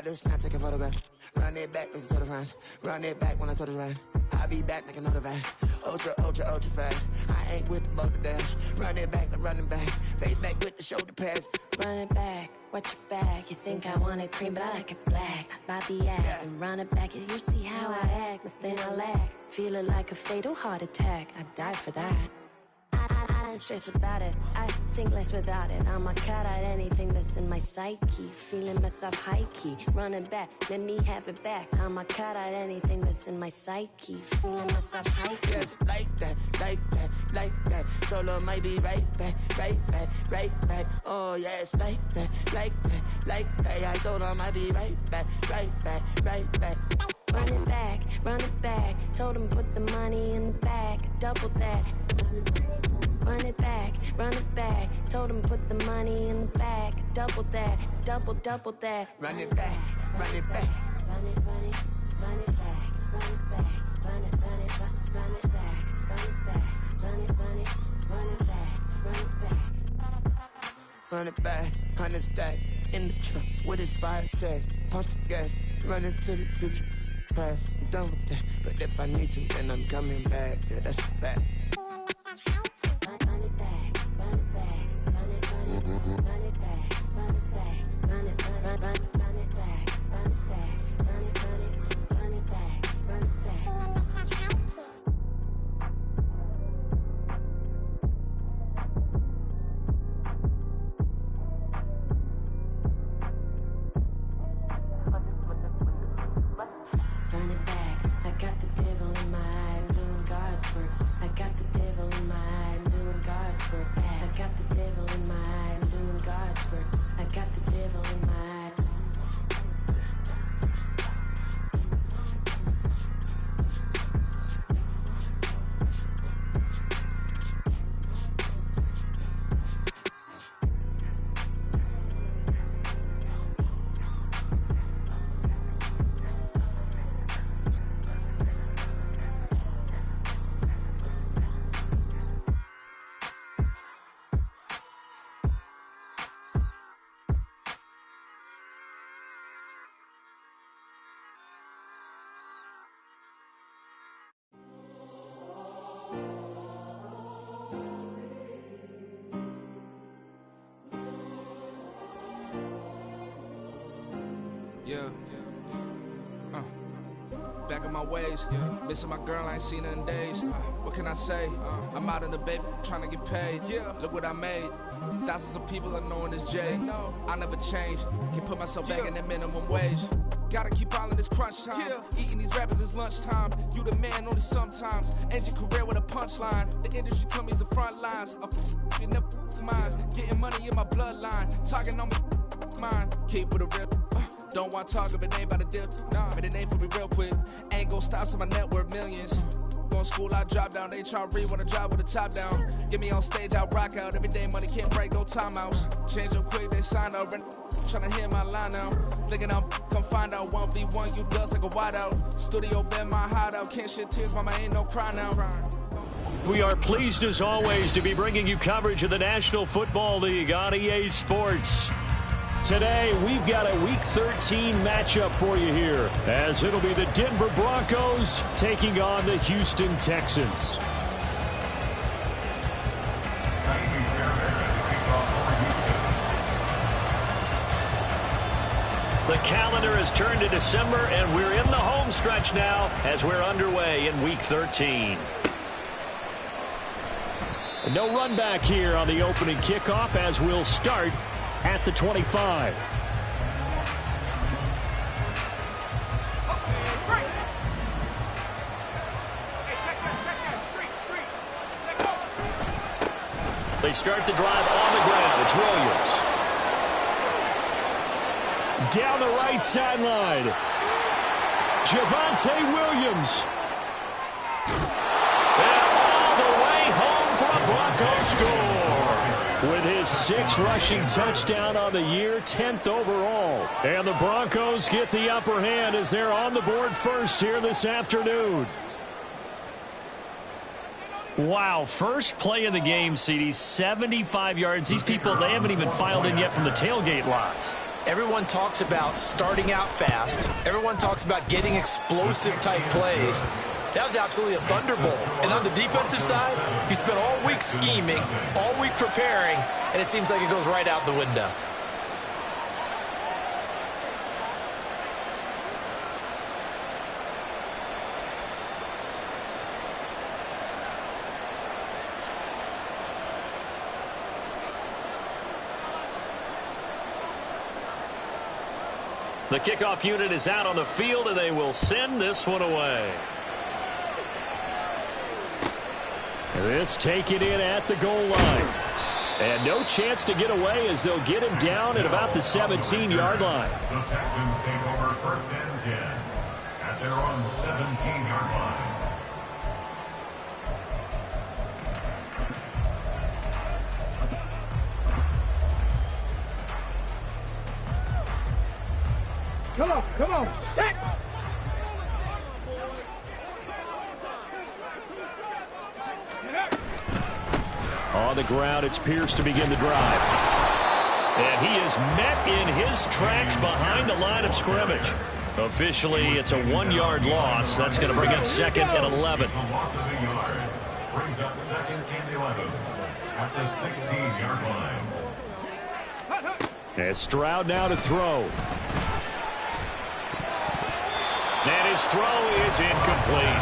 I do snap, take a photograph. Run it back, make it to the runs. Run it back when I told the run. I'll be back, make another ride. Ultra, ultra, ultra fast. I ain't with the boat to dash. Run it back, I'm running back. Face back with the shoulder pads. Run it back, watch your back. You think I want it cream, but I like it black. Body act and run it back. You see how I act, nothing I lack. Feeling like a fatal heart attack. I'd die for that. I don't stress about it, I think less without it. I'ma cut out anything that's in my psyche. Feeling myself high-key, running back, let me have it back. I'ma cut out anything that's in my psyche. Feeling myself high-key. Yes, like that, like that, like that. Solo might be right back, right back, right back. Oh yes, like that, like that, like that. I told her I might be right back, right back, right back. Run it back, told him put the money in the bag, double that. Run it back, told him put the money in the bag, double that, double that. Run it back, run it back. Run it back, run it back, run it back, run it back, run it back, run it back, run it back. Run it back, 100 stack, in the truck with expired tag. Punch the gas, run into the future. Past, I'm done with that. But if I need to, then I'm coming back. Yeah, that's a fact. Run it back, run it back, run it back, run it back, run it back, run it back, run it back, run it back, run it back, run it back. Run it back, I got the devil in my eye, I'm doing guard work. I got the devil in my eye, I'm doing guard work. I got the devil in my eye, I'm doing guard work. I got the devil in my eye. Yeah. Back in my ways, missing my girl, I ain't seen her in days. What can I say? I'm out in the baby, trying to get paid. Look what I made. Thousands of people are knowing this Jay. I never change. Can put myself back in that minimum wage. Gotta keep all of this crunch time. Eating these rappers is lunchtime. You the man only sometimes. End your career with a punchline. The industry told me the front lines. I'm in the mind. Getting money in my bloodline. Talking on me mine. Keep with a real. Don't want to talk if it ain't about a deal. But it ain't for me real quick. Ain't gon' stop till my net worth millions. Going school, I drop down. They try to read when I drive with the top down. Get me on stage, I rock out. Every day money can't break, no timeouts. Change up quick, they sign up. Tryna hear my line now. Thinking I'm come find out 1v1, you does like a wideout. Studio been my hideout. Can't shed tears, mama ain't no cry now. We are pleased as always to be bringing you coverage of the National Football League on EA Sports. Today, we've got a Week 13 matchup for you here, as it'll be the Denver Broncos taking on the Houston Texans. The calendar has turned to December, and we're in the home stretch now as we're underway in Week 13. No run back here on the opening kickoff as we'll start at the 25. They start the drive on the ground. It's Williams. Down the right sideline. Javonte Williams. And all the way home for a Broncos score. With his 6th rushing touchdown on the year, 10th overall. And the Broncos get the upper hand as they're on the board first here this afternoon. Wow, first play of the game, CD, 75 yards. These people, they haven't even filed in yet from the tailgate lots. Everyone talks about starting out fast. Everyone talks about getting explosive type plays. That was absolutely a thunderbolt. And on the defensive side, you spent all week scheming, all week preparing, and it seems like it goes right out the window. The kickoff unit is out on the field, and they will send this one away. This taken in at the goal line. And no chance to get away as they'll get him down at about the 17-yard line. The Texans take over 1st and 10 at their own 17-yard line. Come on, set! On the ground, it's Pierce to begin the drive. And he is met in his tracks behind the line of scrimmage. Officially, it's a 1-yard loss. That's going to bring up 2nd and 11. A loss of a yard brings up 2nd and 11 at the 16-yard line. And Stroud now to throw. And his throw is incomplete.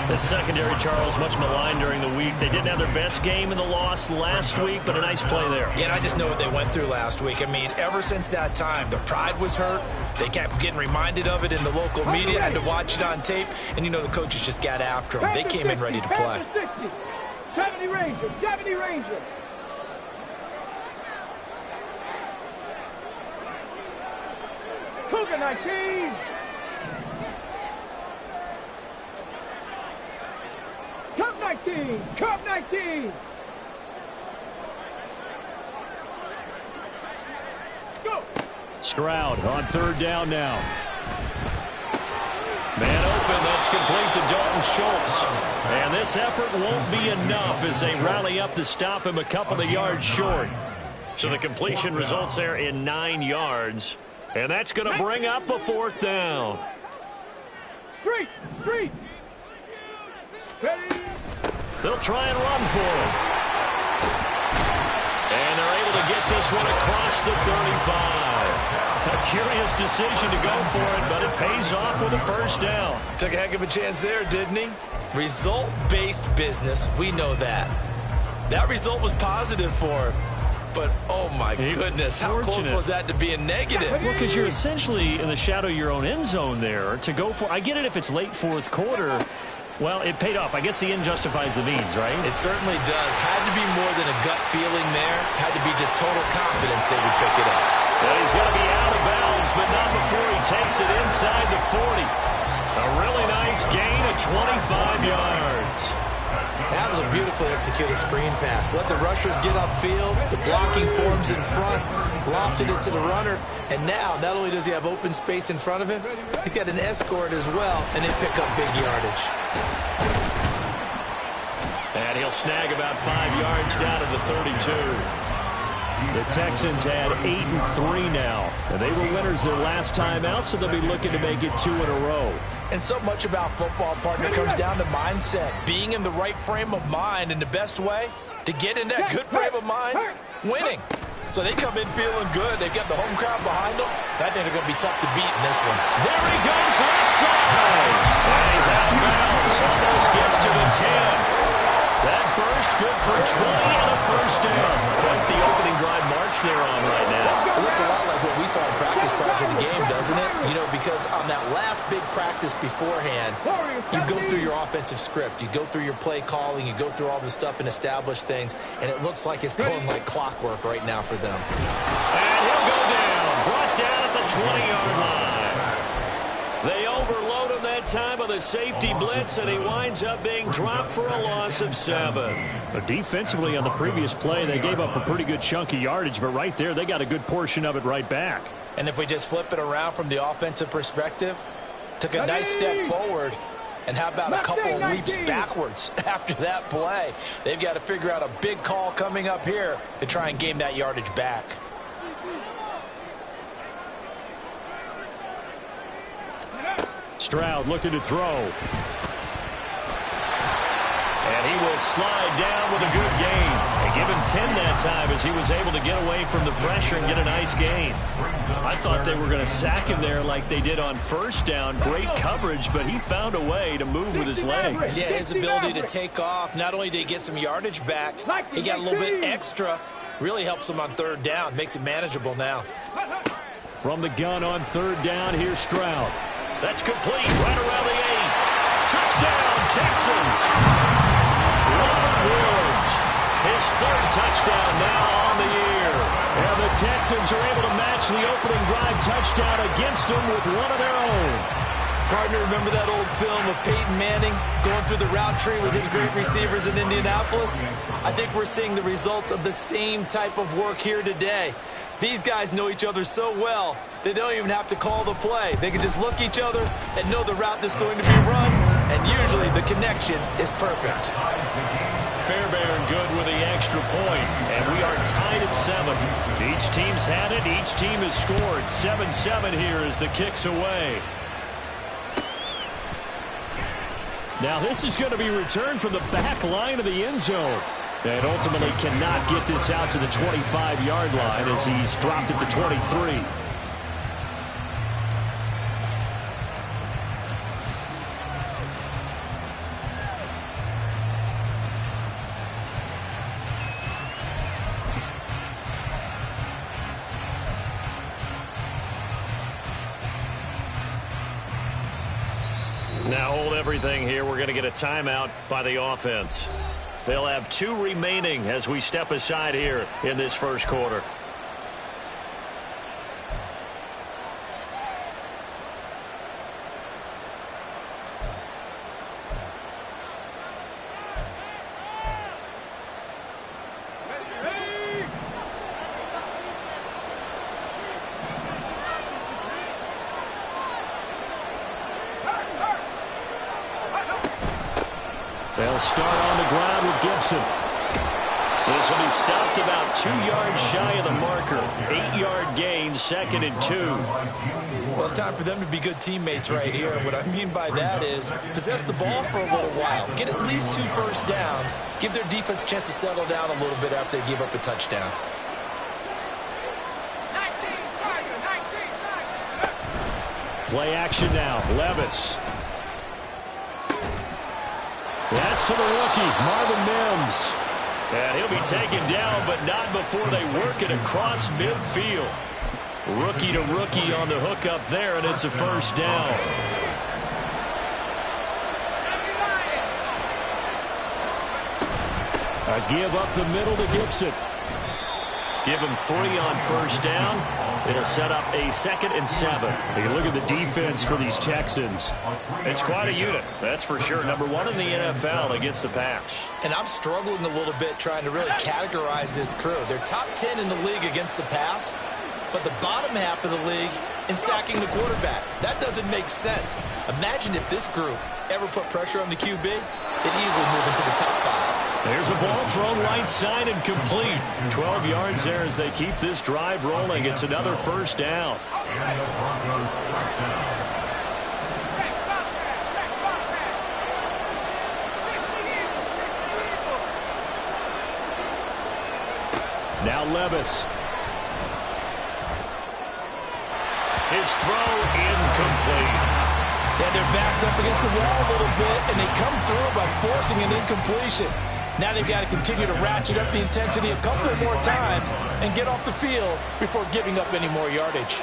The secondary, Charles, much maligned during the week. They didn't have their best game in the loss last week, but a nice play there. Yeah, and I just know what they went through last week. I mean, ever since that time, their pride was hurt. They kept getting reminded of it in the local media, had to watch it on tape, and, you know, the coaches just got after them. They came in ready to play. 70 Rangers, 70 Rangers. Cougar 19. Cup 19! Cup 19! Go! Stroud on 3rd down now. Man open, that's complete to Dalton Schultz. And this effort won't be enough as they rally up to stop him a couple of yards short. So the completion results there in 9 yards. And that's going to bring up a 4th down. Street! Ready! They'll try and run for him. And they're able to get this one across the 35. A curious decision to go for it, but it pays off with a 1st down. Took a heck of a chance there, didn't he? Result-based business, we know that. That result was positive for him. But, oh, my goodness, how close was that to being negative? Well, because you're essentially in the shadow of your own end zone there to go for. I get it if it's late 4th quarter. Well, it paid off. I guess the end justifies the means, right? It certainly does. Had to be more than a gut feeling there. Had to be just total confidence they would pick it up. Well, he's going to be out of bounds, but not before he takes it inside the 40. A really nice gain of 25 yards. That was a beautifully executed screen pass. Let the rushers get upfield. The blocking forms in front. Lofted it to the runner. And now, not only does he have open space in front of him, he's got an escort as well, and they pick up big yardage. And he'll snag about 5 yards down to the 32. The Texans had 8-3 now, and they were winners their last time out, so they'll be looking to make it 2 in a row. And so much about football, partner, comes down to mindset. Being in the right frame of mind, and the best way to get in that good frame of mind, winning. So they come in feeling good. They've got the home crowd behind them. I think they're going to be tough to beat in this one. There he goes, left side. And he's out of bounds. Almost gets to the 10. That burst good for 20 and a 1st down. Quite the opening drive march they're on right now. It looks a lot like what we saw in practice prior to the game, doesn't it? You know, because on that last big practice beforehand, you go through your offensive script. You go through your play calling. You go through all the stuff and establish things. And it looks like it's going like clockwork right now for them. And he'll go down. Brought down at the 20-yard line. They overload him that time with a safety blitz, and he winds up being dropped for a loss of 7. Defensively on the previous play, they gave up a pretty good chunk of yardage, but right there, they got a good portion of it right back. And if we just flip it around from the offensive perspective, took a nice step forward, and how about a couple of leaps backwards after that play? They've got to figure out a big call coming up here to try and gain that yardage back. Stroud looking to throw. And he will slide down with a good gain. And give him 10 that time as he was able to get away from the pressure and get a nice gain. I thought they were going to sack him there like they did on first down. Great coverage, but he found a way to move with his legs. Yeah, his ability to take off, not only did he get some yardage back, he got a little bit extra. Really helps him on third down, makes it manageable now. From the gun on third down, here's Stroud. That's complete, right around the 8. Touchdown, Texans! Robert Woods, his third touchdown now on the year. And the Texans are able to match the opening drive touchdown against them with one of their own. Partner, remember that old film of Peyton Manning going through the route tree with his great receivers in Indianapolis? I think we're seeing the results of the same type of work here today. These guys know each other so well that they don't even have to call the play. They can just look each other and know the route that's going to be run, and usually the connection is perfect. Fairbairn good with the extra point, and we are tied at 7. Each team's had it. Each team has scored. 7-7 here as the kick's away. Now this is going to be returned from the back line of the end zone. And ultimately cannot get this out to the 25-yard line as he's dropped at the 23. Now hold everything here. We're going to get a timeout by the offense. They'll have 2 remaining as we step aside here in this first quarter. They'll start on the ground with Gibson. This will be stopped about 2 yards shy of the marker. 8-yard gain, 2nd and 2. Well, it's time for them to be good teammates right here. What I mean by that is possess the ball for a little while. Get at least 2 first downs. Give their defense a chance to settle down a little bit after they give up a touchdown. Play action now. Levis. That's to the rookie, Marvin Mims. And he'll be taken down, but not before they work it across midfield. Rookie to rookie on the hook up there, and it's a first down. A give up the middle to Gibson. Give him 3 on first down. It'll set up a 2nd and 7. You look at the defense for these Texans. It's quite a unit, that's for sure. Number 1 in the NFL against the pass. And I'm struggling a little bit trying to really categorize this crew. They're top 10 in the league against the pass, but the bottom half of the league in sacking the quarterback. That doesn't make sense. Imagine if this group ever put pressure on the QB, they'd easily move into the top 5. There's a ball thrown right side and complete. 12 yards there as they keep this drive rolling. It's another first down. And the Broncos first down. Now Levis. His throw incomplete. Yeah, their back's up against the wall a little bit, and they come through by forcing an incompletion. Now they've got to continue to ratchet up the intensity a couple of more times and get off the field before giving up any more yardage.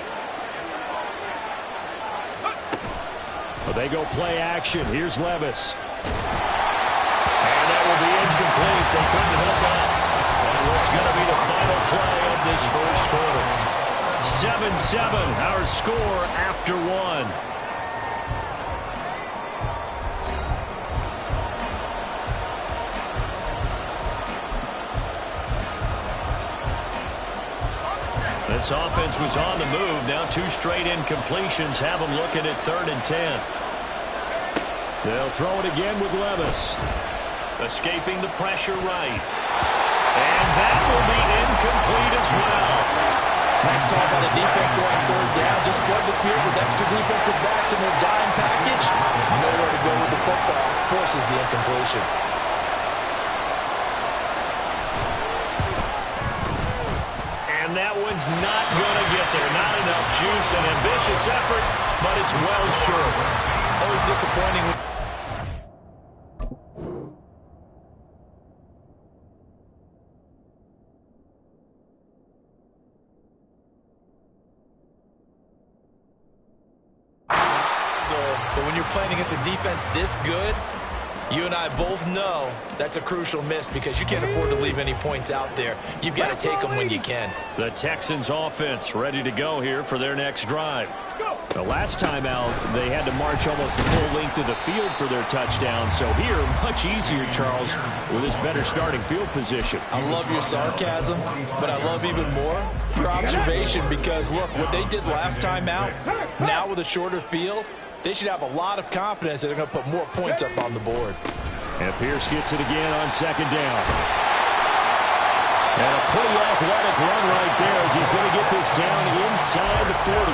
Well, they go play action. Here's Levis. And that will be incomplete. They couldn't hook up. And what's going to be the final play of this first quarter? 7-7, our score after 1. This offense was on the move. Now 2 straight incompletions have them looking at 3rd and 10. They'll throw it again with Levis. Escaping the pressure right. And that will be incomplete as well. Nice call by the defense there on third down. Just flood the field with extra defensive backs in their dime package. Nowhere to go with the football. Forces the incompletion. And that one's not going to get there. Not enough juice. An ambitious effort, but it's well short. Always disappointing. But when you're playing against a defense this good, you and I both know that's a crucial miss because you can't afford to leave any points out there. You've got to take them when you can. The Texans offense ready to go here for their next drive. The last time out, they had to march almost the full length of the field for their touchdown. So here, much easier, Charles, with his better starting field position. I love your sarcasm, but I love even more your observation because, look, what they did last time out, now with a shorter field, they should have a lot of confidence that they're going to put more points up on the board. And Pierce gets it again on second down. And a pretty athletic run right there as he's going to get this down inside the 40.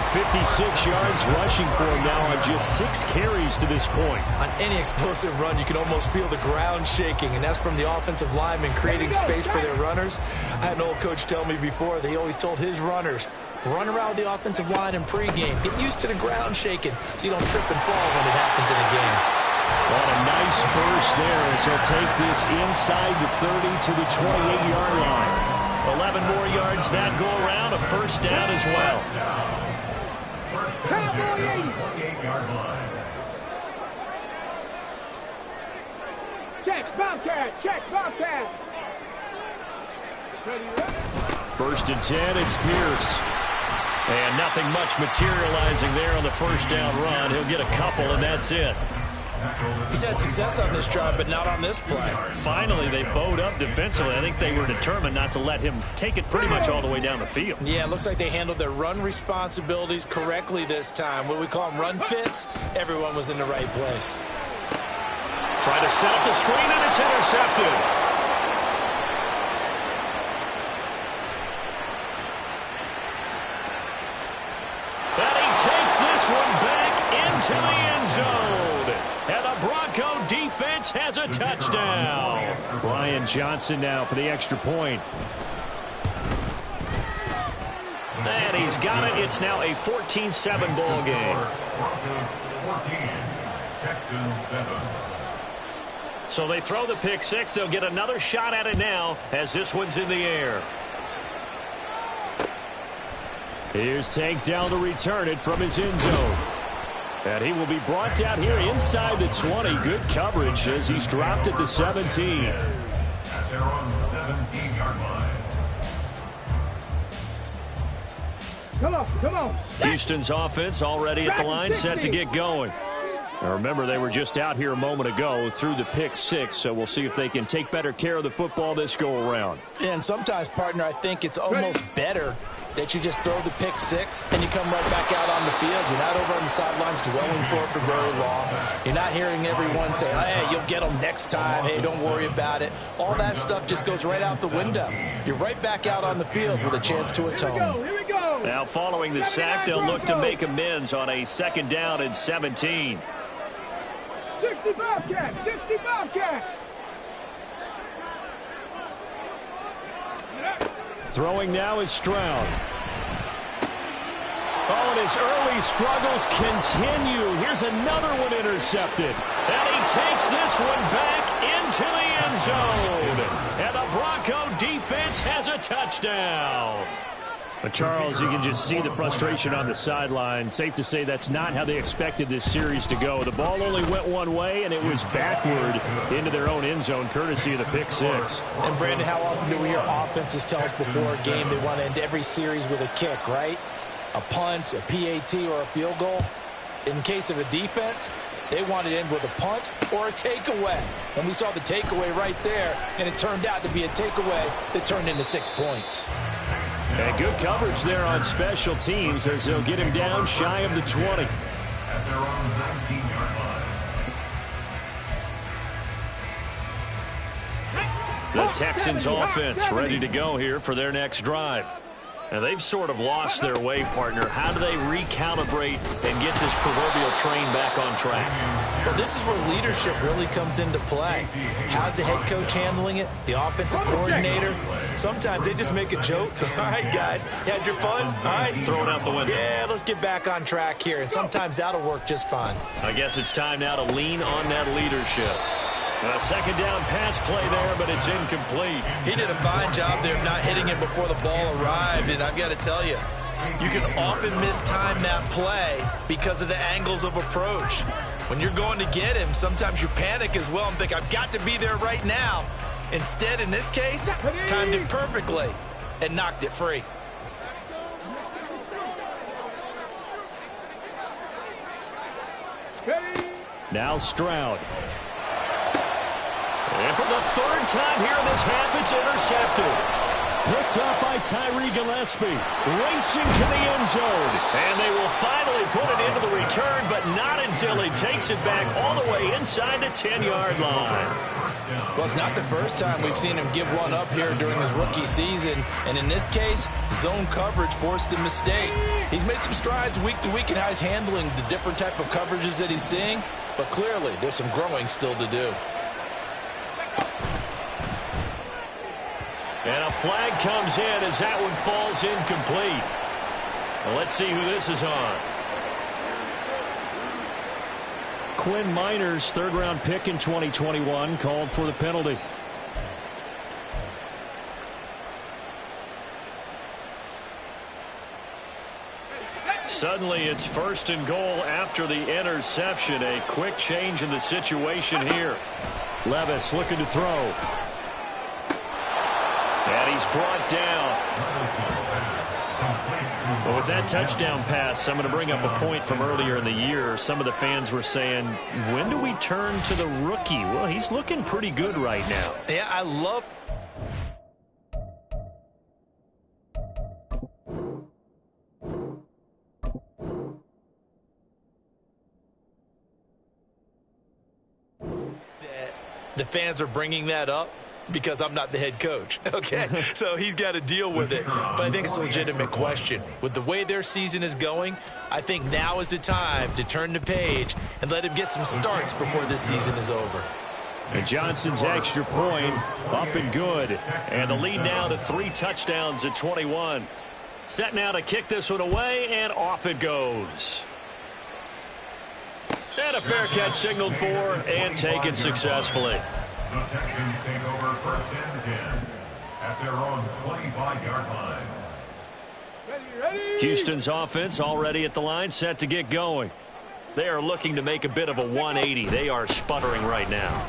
56 yards rushing for him now on just 6 carries to this point. On any explosive run, you can almost feel the ground shaking, and that's from the offensive linemen creating space for their runners. I had an old coach tell me before, they always told his runners, run around the offensive line in pregame. Get used to the ground shaking so you don't trip and fall when it happens in a game. What a nice burst there as he'll take this inside the 30 to the 28-yard line. 11 more yards that go around, a first down as well. Check, Bobcat, check, Bobcat. First and 10, it's Pierce. And nothing much materializing there on the first down run. He'll get a couple, and that's it. He's had success on this drive, but not on this play. Finally, they bowed up defensively. I think they were determined not to let him take it pretty much all the way down the field. Yeah, it looks like they handled their run responsibilities correctly this time. What we call them run fits, everyone was in the right place. Try to set up the screen, and it's intercepted. And he takes this one back into the end zone. And the Bronco defense has a touchdown. Brian Johnson now for the extra point. And he's got it. It's now a 14-7 ball game. Broncos 14, Texans 7. So they throw the pick six. They'll get another shot at it now as this one's in the air. Here's Tank down to return it from his end zone. And he will be brought down here inside the 20. Good coverage as he's dropped at the 17. At their own 17-yard line. Come on. Houston's offense already at the line, set to get going. Now remember, they were just out here a moment ago through the pick six, so we'll see if they can take better care of the football this go-around. And sometimes, partner, I think it's almost better that you just throw the pick six and you come right back out on the field. You're not over on the sidelines dwelling for very long. You're not hearing everyone say, hey, you'll get them next time. Hey, don't worry about it. All that stuff just goes right out the window. You're right back out on the field with a chance to atone. Here we go. Now following the sack, they'll look to make amends on a second down and 17. 60 Bobcat, 60 Bobcat. Throwing now is Stroud. Oh, and his early struggles continue. Here's another one intercepted. And he takes this one back into the end zone. And the Bronco defense has a touchdown. But Charles, you can just see the frustration on the sideline. Safe to say that's not how they expected this series to go. The ball only went one way, and it was backward into their own end zone, courtesy of the pick six. And, Brandon, how often do we hear offenses tell us before a game they want to end every series with a kick, right? A punt, a PAT, or a field goal. In case of a defense, they wanted to end with a punt or a takeaway. And we saw the takeaway right there, and it turned out to be a takeaway that turned into 6 points. And good coverage there on special teams as they'll get him down shy of the 20. At their own 19-yard line. The Texans offense ready to go here for their next drive. And they've sort of lost their way, partner. How do they recalibrate and get this proverbial train back on track? Well, this is where leadership really comes into play. How's the head coach handling it? The offensive coordinator? Sometimes they just make a joke. All right, guys, you had your fun? All right. Throw it out the window. Yeah, let's get back on track here. And sometimes that'll work just fine. I guess it's time now to lean on that leadership. A second down pass play there, but it's incomplete. He did a fine job there of not hitting it before the ball arrived, and I've got to tell you, you can often mistime that play because of the angles of approach. When you're going to get him, sometimes you panic as well and think, I've got to be there right now. Instead, in this case, timed it perfectly and knocked it free. Now Stroud. And for the third time here in this half, it's intercepted. Picked up by Tyree Gillespie. Racing to the end zone. And they will finally put it into the return, but not until he takes it back all the way inside the 10-yard line. Well, it's not the first time we've seen him give one up here during his rookie season. And in this case, zone coverage forced the mistake. He's made some strides week to week in how he's handling the different type of coverages that he's seeing. But clearly, there's some growing still to do. And a flag comes in as that one falls incomplete. Well, let's see who this is on. Quinn Miners, third-round pick in 2021, called for the penalty. Suddenly, it's first and goal after the interception. A quick change in the situation here. Levis looking to throw. And he's brought down. Well, with that touchdown pass, I'm going to bring up a point from earlier in the year. Some of the fans were saying, when do we turn to the rookie? Well, he's looking pretty good right now. Yeah, I love... the fans are bringing that up because I'm not the head coach, okay? So he's got to deal with it. But I think it's a legitimate question. With the way their season is going, I think now is the time to turn the page and let him get some starts before this season is over. And Johnson's extra point up and good. And the lead now to 3 touchdowns at 21. Set now to kick this one away, and off it goes. And a fair catch signaled for and taken successfully. The Texans take over first and 10 at their own 25-yard line. Houston's offense already at the line, set to get going. They are looking to make a bit of a 180. They are sputtering right now.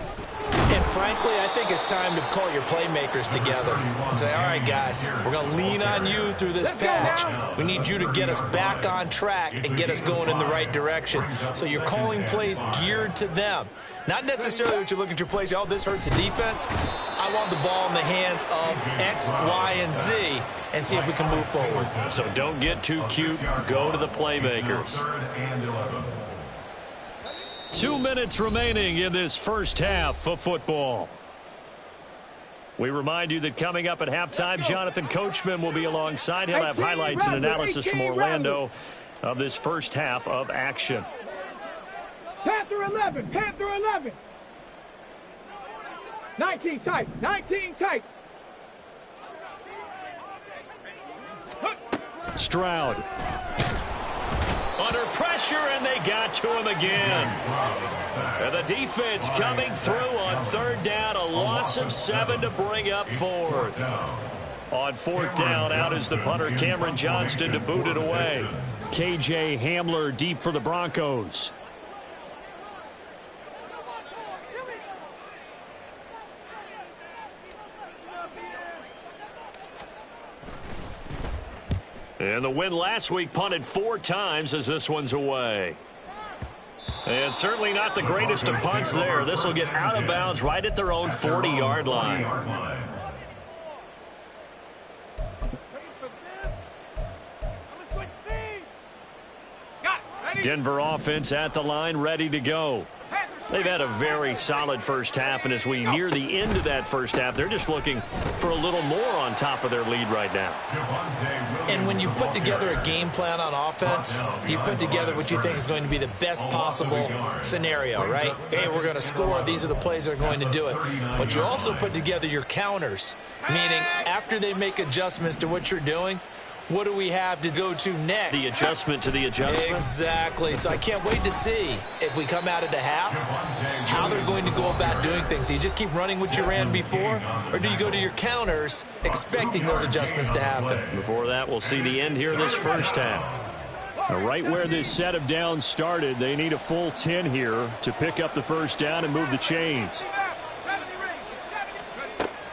And frankly, I think it's time to call your playmakers together and say, all right, guys, we're going to lean on you through this patch. We need you to get us back on track and get us going in the right direction. So you're calling plays geared to them. Not necessarily what you're looking at your plays, oh, this hurts the defense. I want the ball in the hands of X, Y, and Z and see if we can move forward. So don't get too cute. Go to the playmakers. 2 minutes remaining in this first half of football. We remind you that coming up at halftime, Jonathan Coachman will be alongside. He'll have highlights and analysis from Orlando of this first half of action. Panther 11, Panther 11. 19 tight, 19 tight. Stroud. Under pressure, and they got to him again. And the defense coming through on third down, a loss of 7 to bring up fourth. On fourth down, out is the punter, Cameron Johnston, to boot it away. KJ Hamler deep for the Broncos. And the win last week punted 4 times as this one's away. And certainly not the greatest of punts there. This will get out of bounds right at their own 40-yard line. Got it. Ready? Denver offense at the line, ready to go. Panther They've had a very solid first half, and as we near the end of that first half, they're just looking for a little more on top of their lead right now. And when you put together a game plan on offense, you put together what you think is going to be the best possible scenario, right? Hey, we're going to score. These are the plays that are going to do it. But you also put together your counters, meaning after they make adjustments to what you're doing, what do we have to go to next? The adjustment to the adjustment? Exactly. So I can't wait to see if we come out of the half, how they're going to go about doing things. Do you just keep running what you ran before, or do you go to your counters expecting those adjustments to happen? Before that, we'll see the end here this first half. Right where this set of downs started, they need a full 10 here to pick up the first down and move the chains.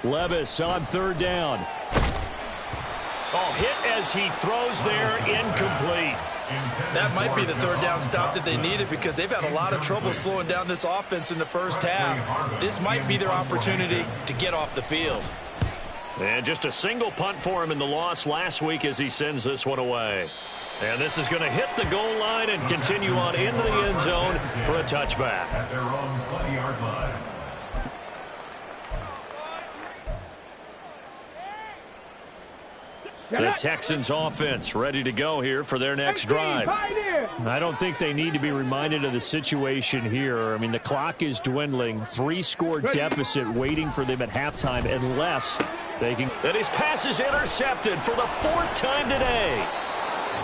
Levis on third down. Oh, hit as he throws there, incomplete. That might be the third down stop that they needed because they've had a lot of trouble slowing down this offense in the first half. This might be their opportunity to get off the field. And just a single punt for him in the loss last week as he sends this one away. And this is going to hit the goal line and continue on into the end zone for a touchback. At their own 20-yard line. The Texans offense ready to go here for their next drive. I don't think they need to be reminded of the situation here. I mean, the clock is dwindling. 3-score deficit waiting for them at halftime unless they can. And his pass is intercepted for the 4th time today.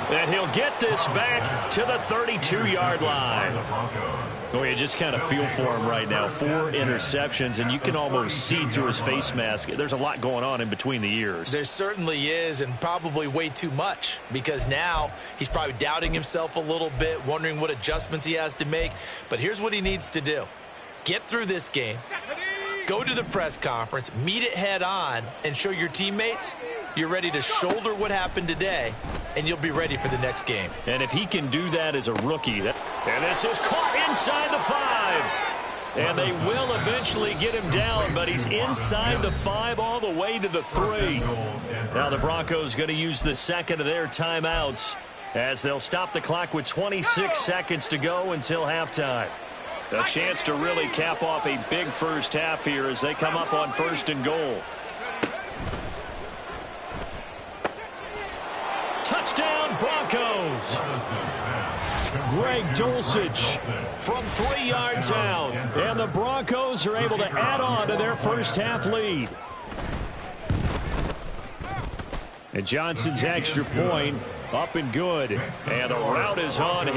And he'll get this back to the 32-yard line. Oh, you just kind of feel for him right now. 4 interceptions, and you can almost see through his face mask. There's a lot going on in between the ears. There certainly is, and probably way too much, because now he's probably doubting himself a little bit, wondering what adjustments he has to make. But here's what he needs to do. Get through this game, go to the press conference, meet it head on, and show your teammates you're ready to shoulder what happened today, and you'll be ready for the next game. And if he can do that as a rookie, and this is caught inside the 5. And they will eventually get him down, but he's inside the 5 all the way to the 3. Now the Broncos going to use the second of their timeouts as they'll stop the clock with 26 seconds to go until halftime. A chance to really cap off a big first half here as they come up on 1st and goal. Touchdown, Broncos. Greg Dulcich from 3 yards out. And the Broncos are able to add on to their first half lead. And Johnson's extra point up and good. And the route is on.